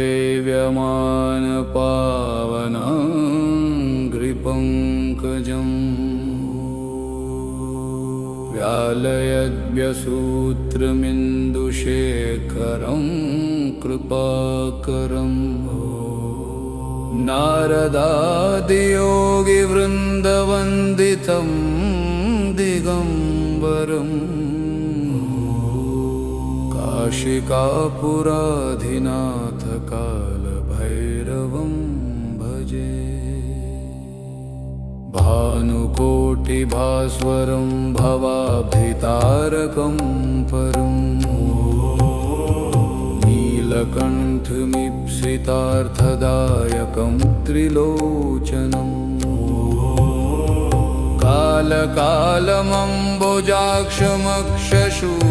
सेवराजसेव्यमान पावनाङ्घ्रिपङ्कजम् व्यालयद्व्यसूत्रमिन्दुशेखरं कृपाकरम् नारदादियोगिवृन्दवन्दितं दिगम्बरम् काशिकापुराधिनाथकालभैरवं भजे भानुकोटिभास्वरं भवाभीतारकं परम् नीलकण्ठमीप्सितार्थदायकं त्रिलोचनम्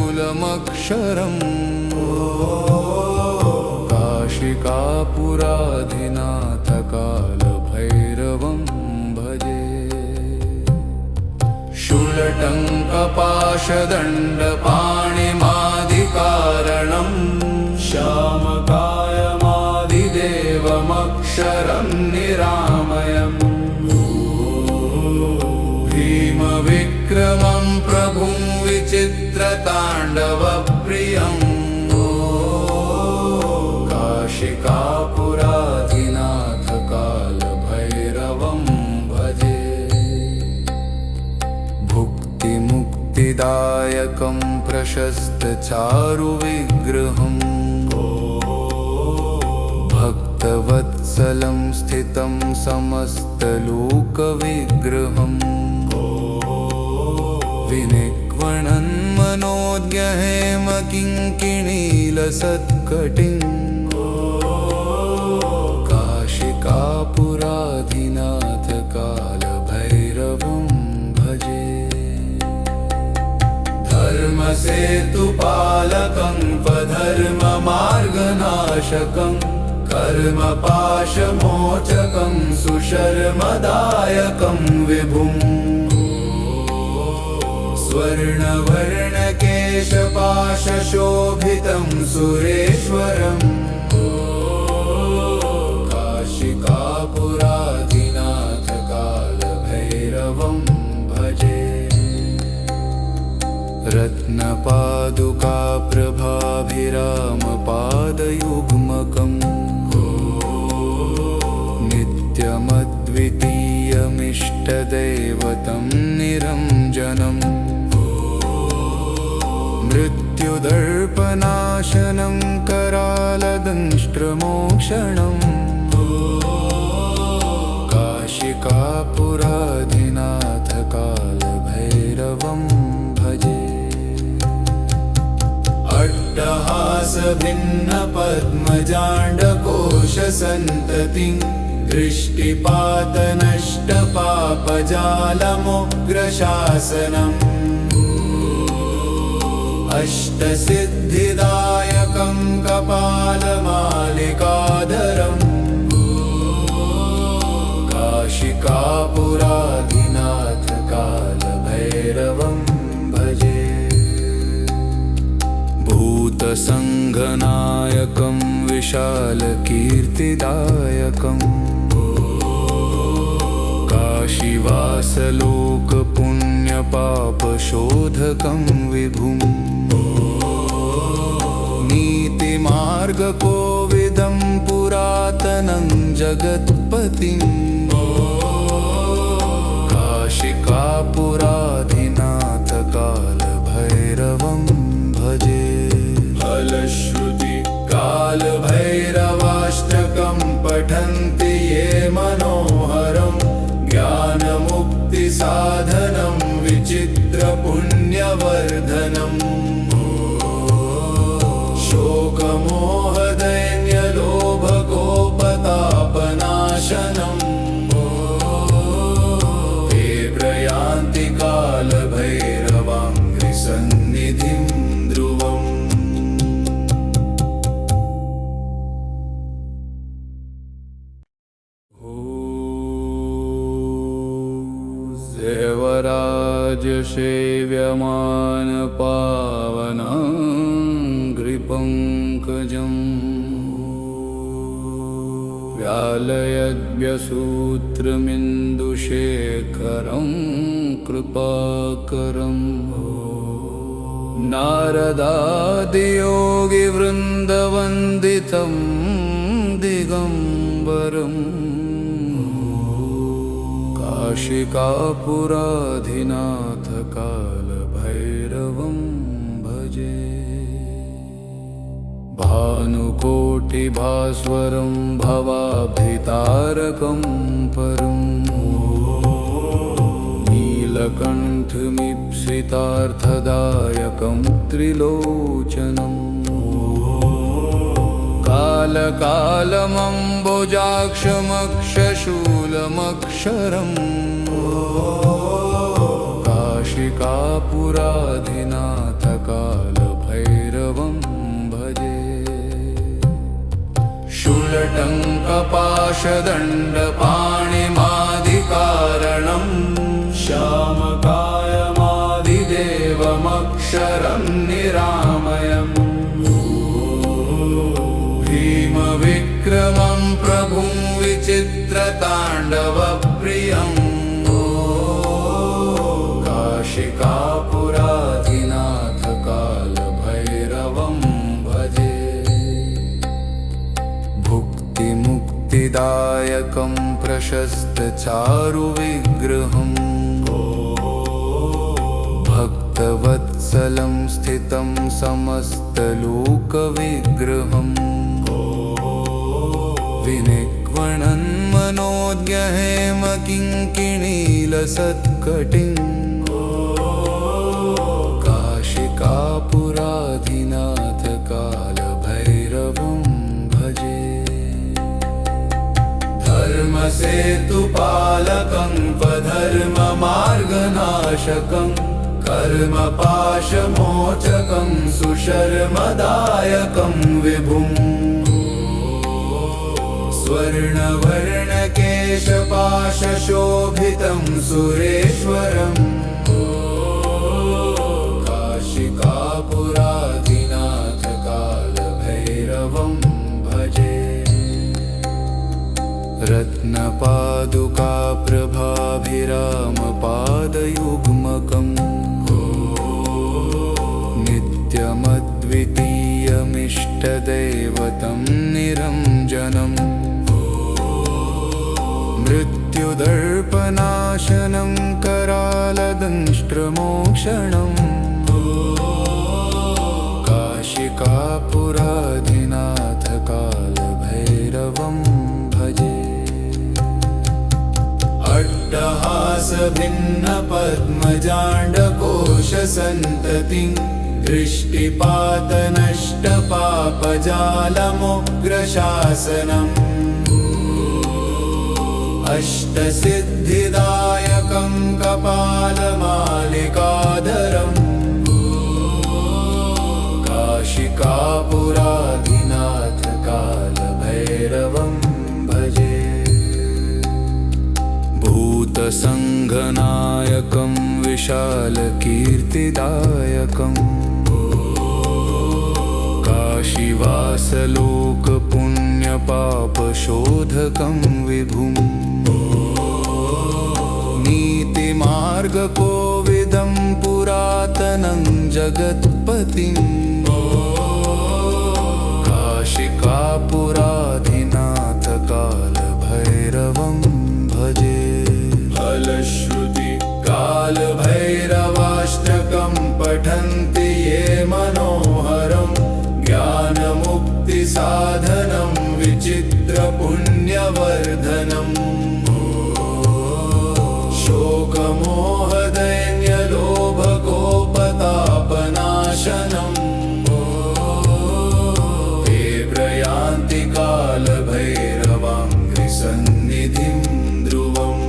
कालकालमम्बुजाक्षमक्षशूलमक्षरम् काशिकापुराधिनाथकालभैरवं भजे शूलटङ्कपाशदण्डपाणिमादिकारणं श्यामकायमादिदेवमक्षरं निरामयम् भीमविक्रमं प्रभुं विचित्रताण्डवप्रियम् काशिकापुराधिनाथकालभैरवं भजे भुक्तिमुक्तिदायकं प्रशस्तचारुविग्रहम् भक्तवत्सलं स्थितं समस्तलोकविग्रहम् विनिक्वणन्मनोज्ञहेमकिङ्किणीलसत्कटिम् काशिकापुराधिनाथकालभैरवं भजे धर्मसेतुपालकं स्वधर्ममार्गनाशकं कर्मपाशमोचकं सुशर्मदायकं विभुम् स्वर्णवर्णकेशपाशशोभितं सुरेश्वरम् काशिकापुराधिनाथकालभैरवं भजे रत्नपादुकाप्रभाभिरामपादयुग्मकम् नित्यमद्वितीयमिष्टदैवतं निरञ्जनम् मृत्युदर्पनाशनं करालदंष्ट्रमोक्षणम् काशिकापुराधिनाथकालभैरवं भजे अट्टहासभिन्नपद्मजाण्डकोशसन्ततिं दृष्टिपातनष्टपापजालमुग्रशासनम् अष्टसिद्धिदायकं कपालमालिकाधरम् काशिकापुराधिनाथकालभैरवं भजे भूतसङ्घनायकं विशालकीर्तिदायकम् काशीवासलोकपुण्यपापशोधकं विभुम् नीतिमार्गकोविदं पुरातनं जगत्पतिम् काशिकापुराधिनाथकालभैरवं भजे फलश्रुति कालभैरवाष्टकं पठन्ति ये मनोहरं ज्ञानमुक्तिसाधनं विचित्रपुण्यवर्धनम् शोकमोहदैन्यलोभकोपतापनाशनम् ते प्रयान्ति कालभैरवाङ्घ्रिसन्निधिं ध्रुवम् सेवराजसेव्यमान पावनाङ्घ्रिपङ्कजम् व्यालयद्व्यसूत्रमिन्दुशेखरं कृपाकरम् नारदादियोगिवृन्दवन्दितं दिगम्बरम् काशिकापुराधिनाथकालभैरवं भजे भानुकोटिभास्वरं भवाभीतारकं परम् नीलकण्ठमीप्सितार्थदायकं त्रिलोचनम् कालकालमम्बुजाक्षमक्षशूलमक्षरम् काशिकापुराधिनाथकालभैरवं भजे शूलटङ्कपाशदण्डपाणिमादिकारणम् श्यामकायमादिदेवमक्षरं निरामयम् भीमविक्रमं प्रभुं विचित्रताण्डवप्रियम् काशिकापुराधिनाथकालभैरवं भजे भुक्तिमुक्तिदायकं प्रशस्तचारुविग्रहम् भक्तवत्सलं स्थितं समस्तलोकविग्रहम् विनिक्वणन् मनोज्ञहेमकिङ्किणीलसत्कटिं काशिकापुराधिनाथकालभैरवं भजे धर्मसेतुपालकं स्वधर्ममार्गनाशकं कर्मपाशमोचकं सुशर्मदायकं विभुम् स्वर्णवर्णकेशपाशशोभितं सुरेश्वरम् काशिकापुराधिनाथकालभैरवं भजे रत्नपादुकाप्रभाभिरामपादयुग्मकम् नित्यमद्वितीयमिष्टदैवतं निरञ्जनम् मृत्युदर्पनाशनं करालदंष्ट्रमोक्षणम् काशिकापुराधिनाथकालभैरवं भजे अट्टहासभिन्नपद्मजाण्डकोशसन्ततिं दृष्टिपातनष्टपापजालमुग्रशासनम् अष्टसिद्धिदायकं कपालमालिकाधरम् काशिकापुराधिनाथकालभैरवं भजे भूतसङ्घनायकं विशालकीर्तिदायकम् काशीवासलोकपुण्यपापशोधकं विभुम् नीतिमार्गकोविदं पुरातनं जगत्पतिम् काशिकापुराधिनाथकालभैरवं भजे फलश्रुति कालभैरवाष्टकं पठन्ति ये मनोहरं ज्ञानमुक्तिसाधनं विचित्रपुण्यवर्धनम् शोकमोहदैन्यलोभकोपतापनाशनम् ते प्रयान्ति कालभैरवाङ्घ्रिसन्निधिं ध्रुवम्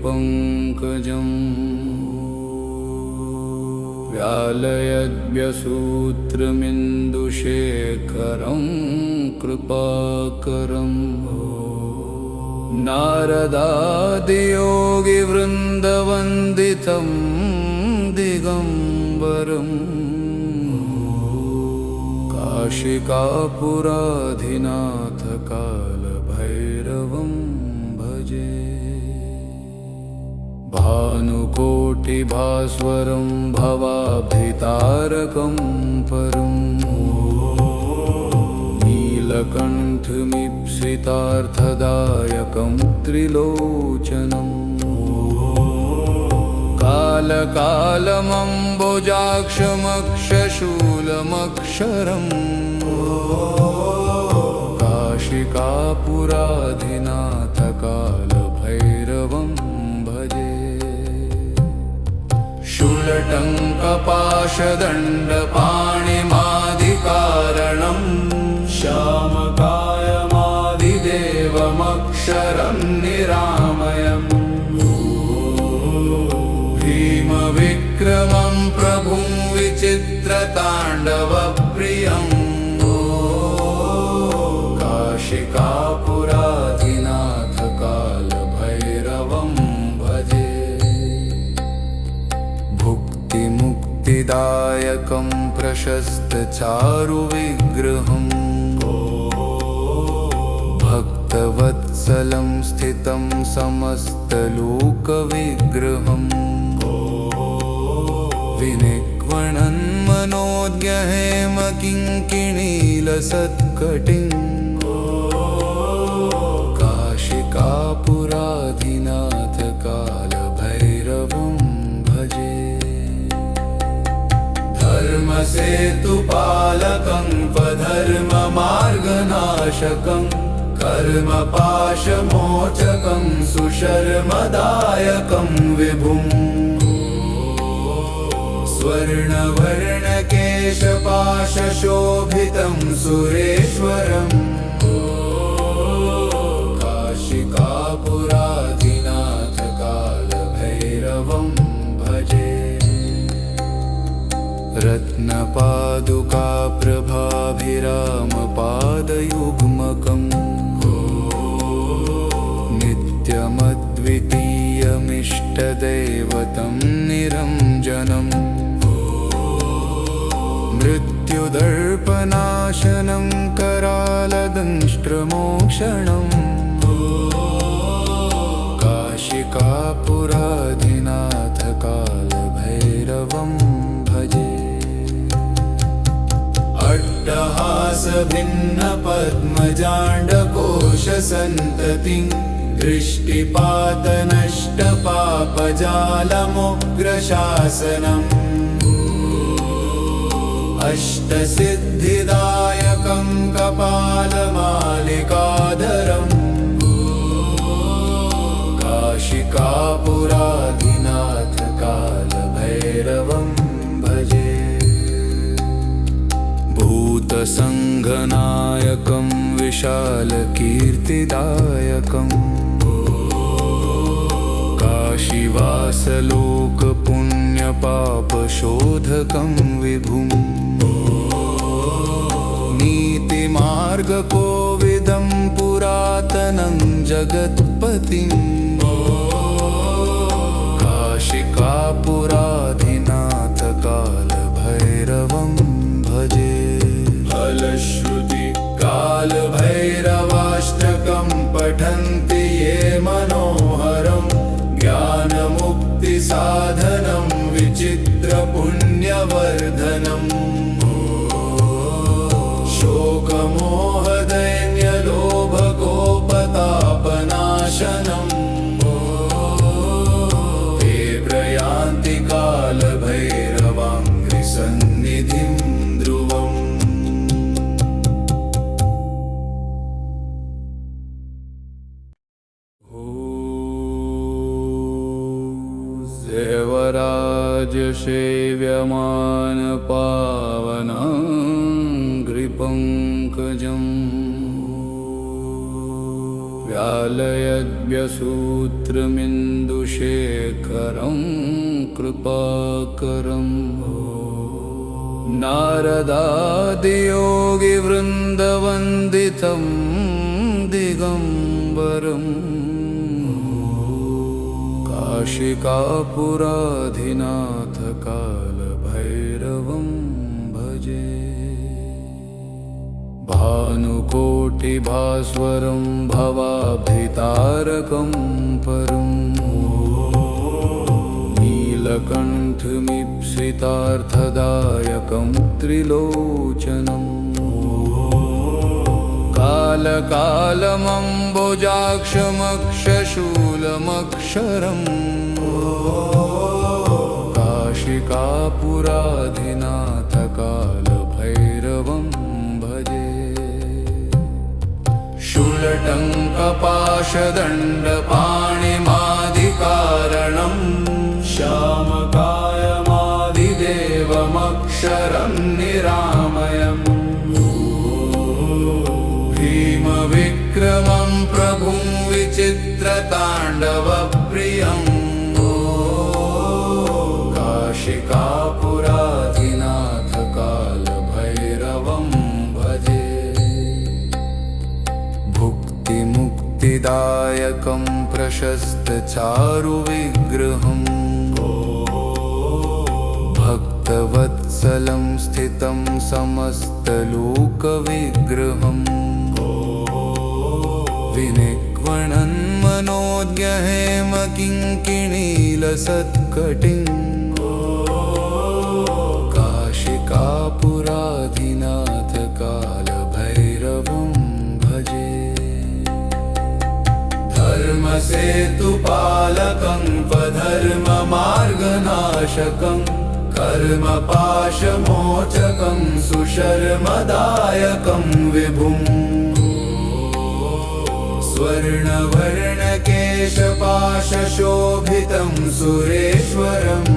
देवराजसेव्यमानपावनाङ्घ्रिपङ्कजम् व्यालयद्व्यसूत्रमिन्दुशेखरं कृपाकरं नारदादियोगिवृन्दवन्दितं दिगम्बरं काशिकापुराधिनाथकालभैरवं भजे भानुकोटिभास्वरं भवाभीतारकं परं नीलकण्ठमीप्सितार्थदायकं त्रिलोचनं कालकालमम्बुजाक्षमक्षशूलमक्षरम् काशिकापुराधिनाथकालभैरवं भजे शूलटङ्कपाशदण्डपाणिमादिकारणं श्यामकायमादिदेवमक्षरं निरामयम् भीमविक्रमं प्रभुं विचित्रताण्डवप्रियम् काशिकापुराधिनाथकालभैरवं भजे भुक्तिमुक्तिदायकं प्रशस्तचारुविग्रहम् भक्तवत्सलं स्थितं समस्तलोकविग्रहम् विनिक्वणन् मनोज्ञहेमकिङ्किणीलसत्कटिं काशिकापुराधिनाथकालभैरवं भजे धर्मसेतुपालकं स्वधर्ममार्गनाशकं कर्मपाशमोचकं सुशर्मदायकं विभुम् स्वर्णवर्णकेशपाशशोभितं सुरेश्वरम् काशिकापुराधिनाथकालभैरवं भजे रत्नपादुकाप्रभाभिरामपादयुग्मकम् नित्यमद्वितीयमिष्टदैवतं निरञ्जनम् मृत्युदर्पनाशनं करालदंष्ट्रमोक्षणम् काशिकापुराधिनाथकालभैरवं भजे अट्टहासभिन्नपद्मजाण्डकोशसन्ततिं दृष्टिपातनष्टपापजालमुग्रशासनम् अष्टसिद्धिदायकं कपालमालिकाधरम् काशिकापुराधिनाथकालभैरवं भजे भूतसङ्घनायकं विशालकीर्तिदायकम् काशीवासलोकपुण्यपापशोधकं विभुम् नीतिमार्गकोविदं पुरातनं जगत्पतिं काशिकापुराधिनाथकालभैरवं भजे फलश्रुति कालभैरवाष्टकं पठन्ति ये मनोहरं ज्ञानमुक्तिसाधनं विचित्रपुण्यवर्धनम् शोकमोहदैन्यलोभकोपतापनाशनम् ते प्रयान्ति कालभैरवाङ्घ्रिसन्निधिं ध्रुवम् देवराजसेव्यमानपावनाङ्घ्रिपङ्कजम् व्यालयद्व्यसूत्रमिन्दुशेखरं कृपाकरम् नारदादियोगिवृन्दवन्दितं दिगम्बरम् काशिकापुराधिनाथकालभैरवं भजे भानुकोटिभास्वरं भवाभीतारकं परम् नीलकण्ठमीप्सितार्थदायकं त्रिलोचनम् कालकालमम्बुजाक्षमक्षशूलमक्षरम् काशिकापुराधिनाथकालभैरवं भजे शूलटङ्कपाशदण्डपाणिमादिकारणम् श्यामकायमादिदेवमक्षरं निरामयम् भीमविक्रमं प्रभुं विचित्रताण्डवप्रियम् काशिकापुराधिनाथकालभैरवं भजे भुक्तिमुक्तिदायकं प्रशस्तचारुविग्रहम् भक्तवत्सलं स्थितं समस्तलोकविग्रहम् विनिक्वणन्मनोज्ञहेमकिङ्किणीलसत्कटिं काशिकापुराधिनाथकालभैरवं भजे धर्मसेतुपालकं स्वधर्ममार्गनाशकं कर्मपाशमोचकं सुशर्मदायकं विभुम् स्वर्णवर्णकेशपाशशोभितं सुरेश्वरम्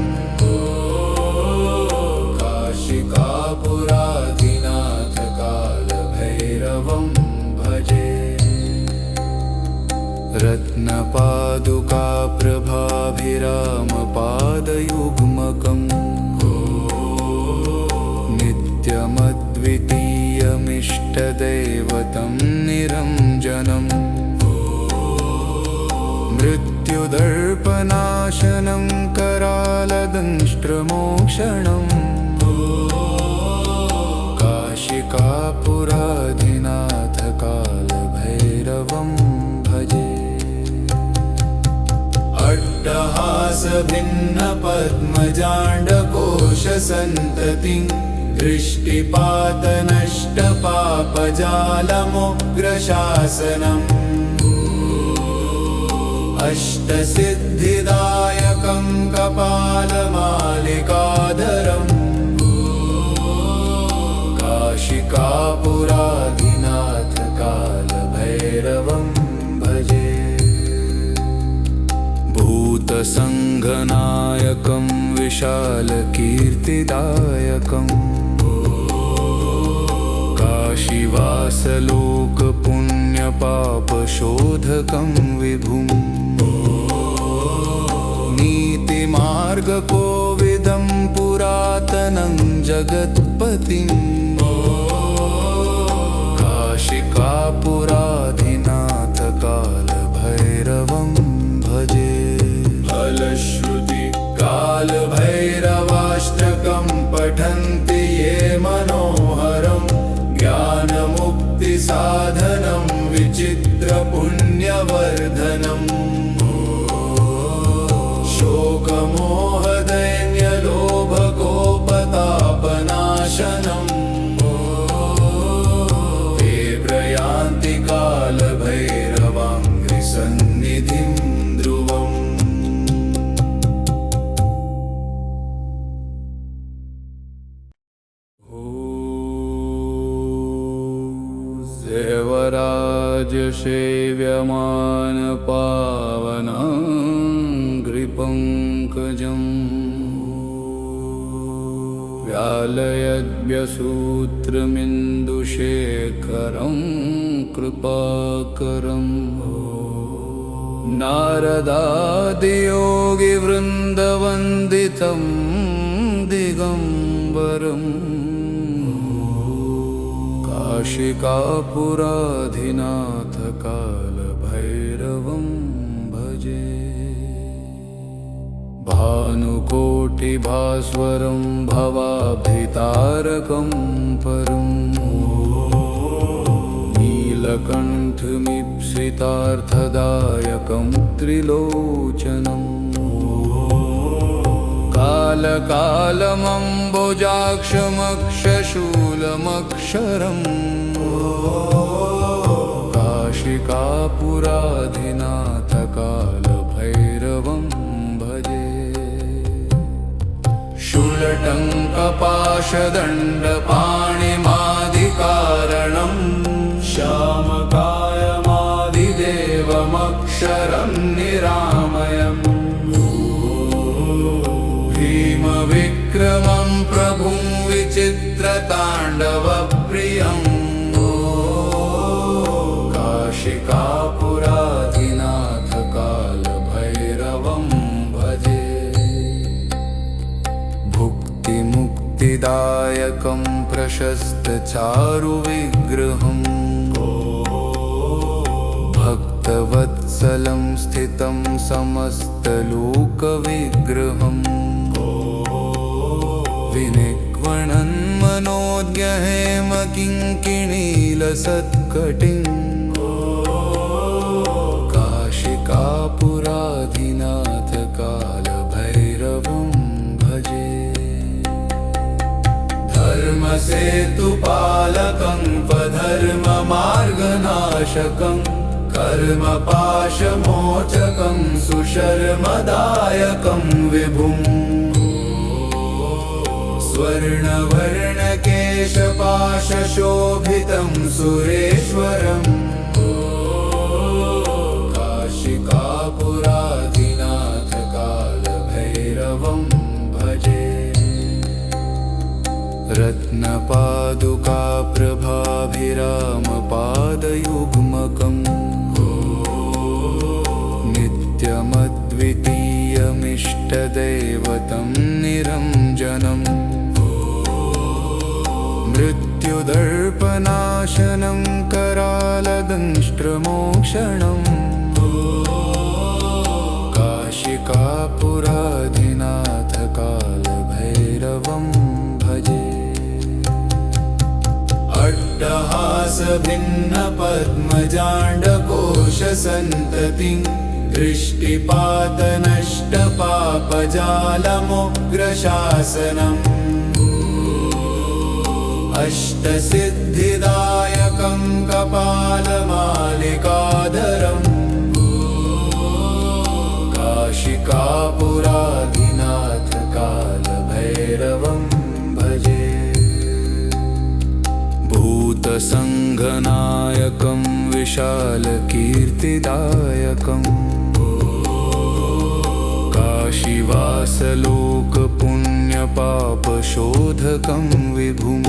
काशिकापुराधिनाथकालभैरवं भजे रत्नपादुकाप्रभाभिरामपादयुग्मकम् नित्यमद्वितीयमिष्टदैवतं निरञ्जनम् मृत्युदर्पनाशनं करालदंष्ट्रमोक्षणम् काशिकापुराधिनाथकालभैरवं भजे अट्टहासभिन्नपद्मजाण्डकोशसन्ततिं दृष्टिपातनष्टपापजालमुग्रशासनम् अष्टसिद्धिदायकं कपालमालिकाधरम् काशिकापुराधिनाथकालभैरवं भजे भूतसङ्घनायकं विशालकीर्तिदायकम् काशीवासलोकपुण्यपापशोधकं विभुम् नीतिमार्गकोविदं पुरातनं जगत्पतिम् काशिकापुराधिनाथकालभैरवं भजे फलश्रुति कालभैरवाष्टकं पठन्ति ये मनोहरं ज्ञानमुक्तिसाधनं विचित्रपुण्यवर्धनम् शोकमोहदैन्यलोभकोपतापनाशनम् ते प्रयान्ति कालभैरवाङ्घ्रिसन्निधिं ध्रुवम् देवराजसेव्यमानपावनाङ्घ्रिपङ्कजम् व्यालयद्व्यसूत्रमिन्दुशेखरं कृपाकरम् नारदादियोगिवृन्दवन्दितं दिगम्बरम् परम् काशिकापुराधिनाथ कालभैरवं भजे भानुकोटिभास्वरं भवाभीतारकं परम् नीलकण्ठमीप्सितार्थदायकं त्रिलोचनम् कालकालमम्बुजाक्षमक्षशूलमक्षरम् काशिकापुराधिनाथ कालभैरवं भजे शूलटङ्कपाशदण्डपाणिमादिकारणम् श्यामकायमादिदेवमक्षरं निरामयम् भीमविक्रमं प्रभुं विचित्रताण्डवप्रियम् काशिकापुराधिनाथ कालभैरवं भजे भुक्तिमुक्तिदायकं प्रशस्तचारुविग्रहम् भक्तवत्सलं स्थितं समस्तलोकविग्रहम् विनिक्वणन्मनोज्ञहेमकिङ्किणीलसत्कटिम् काशिकापुराधिनाथ कालभैरवं भजे धर्मसेतुपालकं स्वधर्ममार्गनाशकं कर्मपाशमोचकं सुशर्मदायकं विभुम् स्वर्णवर्णकेशपाशशोभितं सुरेश्वरम् काशिकापुराधिनाथ कालभैरवं भजे रत्नपादुकाप्रभाभिरामपादयुग्मकम् नित्यमद्वितीयमिष्टदैवतं निरञ्जनम् मृत्युदर्पनाशनं करालदंष्ट्रमोक्षणम् काशिकापुराधिनाथ कालभैरवं भजे अट्टहासभिन्नपद्मजाण्डकोशसन्ततिं दृष्टिपातनष्टपापजालमुग्रशासनम् अष्टसिद्धिदायकं कपालमालिकाधरम् काशिकापुराधिनाथ कालभैरवं भजे भूतसङ्घनायकं विशालकीर्तिदायकम् काशीवासलोकपुण्यपापशोधकं विभुम्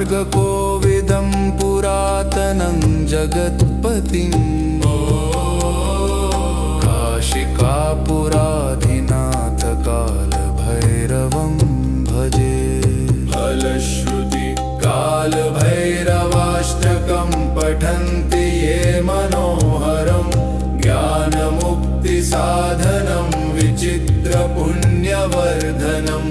नीतिमार्गकोविदं पुरातनं जगत्पतिम् काशिकापुराधिनाथ कालभैरवं भजे फलश्रुति कालभैरवाष्टकं पठन्ति ये मनोहरं ज्ञानमुक्तिसाधनं विचित्रपुण्यवर्धनम्